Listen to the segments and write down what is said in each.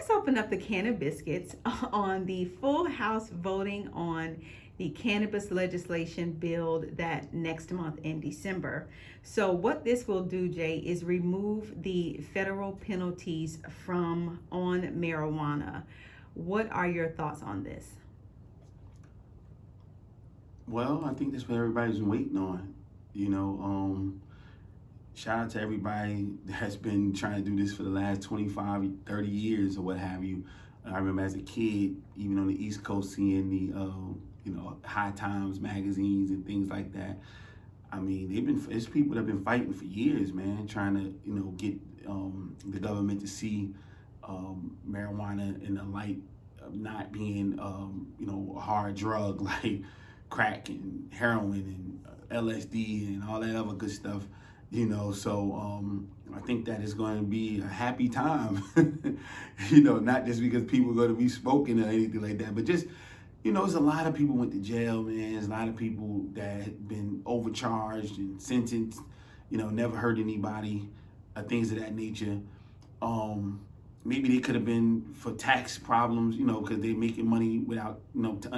let's open up the Cannabis Biscuits on the full House voting on the cannabis legislation bill that next month in December. So what this will do, Jay, is remove the federal penalties from on marijuana. What are your thoughts on this? Well, I think that's what everybody's been waiting on. You know, shout out to everybody that's been trying to do this for the last 25, 30 years or what have you. I remember as a kid, even on the East Coast, seeing the, High Times magazines and things like that. I mean, it's people that have been fighting for years, man, trying to, get the government to see marijuana in the light of not being, a hard drug like crack and heroin and LSD and all that other good stuff, So I think that is going to be a happy time, not just because people are going to be smoking or anything like that, but just, there's a lot of people went to jail, man. There's a lot of people that had been overcharged and sentenced, never hurt anybody, things of that nature. Maybe they could have been for tax problems, because they're making money without,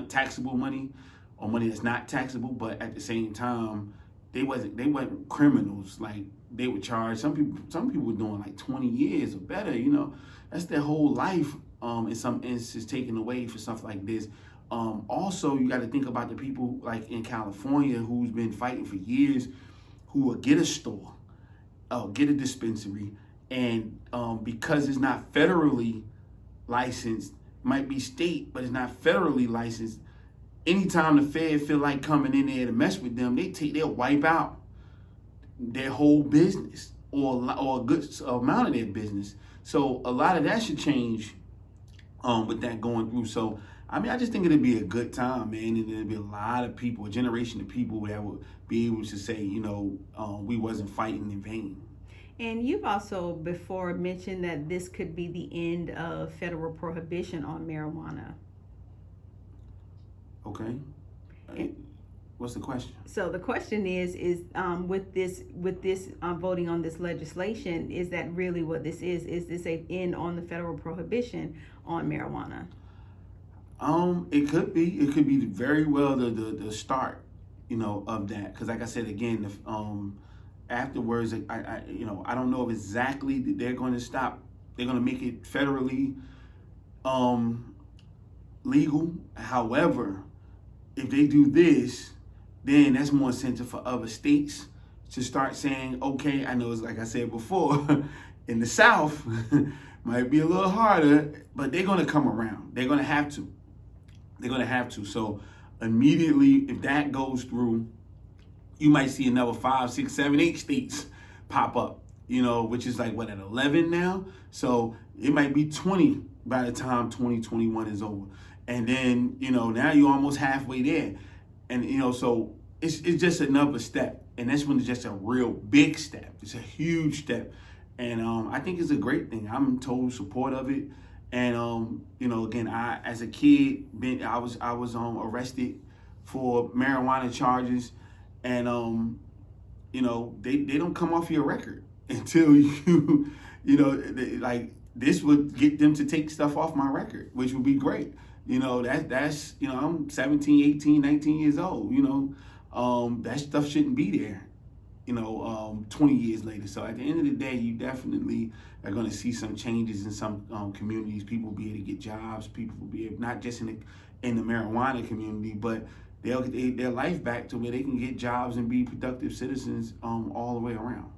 taxable money or money that's not taxable. But at the same time, they weren't criminals. Like, they were charged. Some people were doing like 20 years or better. That's their whole life. In some instances, taken away for stuff like this. Also, you got to think about the people like in California who's been fighting for years, who will get a store, get a dispensary, and because it's not federally licensed, might be state, but it's not federally licensed. Anytime the Fed feel like coming in there to mess with them, they'll wipe out their whole business or a good amount of their business. So a lot of that should change with that going through. So I just think it'd be a good time, man, and there'd be a lot of people, a generation of people that would be able to say, we wasn't fighting in vain. And you've also before mentioned that this could be the end of federal prohibition on marijuana. Okay. What's the question? So the question is with this voting on this legislation, is that really what this is? Is this an end on the federal prohibition on marijuana? It could be. It could be very well the start, of that. Because like I said again, afterwards, I don't know if exactly they're going to stop. They're going to make it federally legal. However, if they do this, then that's more incentive for other states to start saying, okay, I know it's like I said before, in the South, might be a little harder, but they're going to come around. They're going to have to. They're going to have to. So immediately, if that goes through, you might see another 5, 6, 7, 8 states pop up, which is like, what, at 11 now? So it might be 20 by the time 2021 is over. And then, now you're almost halfway there. And, so it's just another step. And this one is just a real big step. It's a huge step. And I think it's a great thing. I'm in total support of it. And, again, I, as a kid, I was arrested for marijuana charges. And, they don't come off your record until like this would get them to take stuff off my record, which would be great. That's I'm 17, 18, 19 years old, that stuff shouldn't be there, 20 years later. So at the end of the day, you definitely are going to see some changes in some communities. People will be able to get jobs. People will be able, not just in the marijuana community, but they'll get their life back to where they can get jobs and be productive citizens all the way around.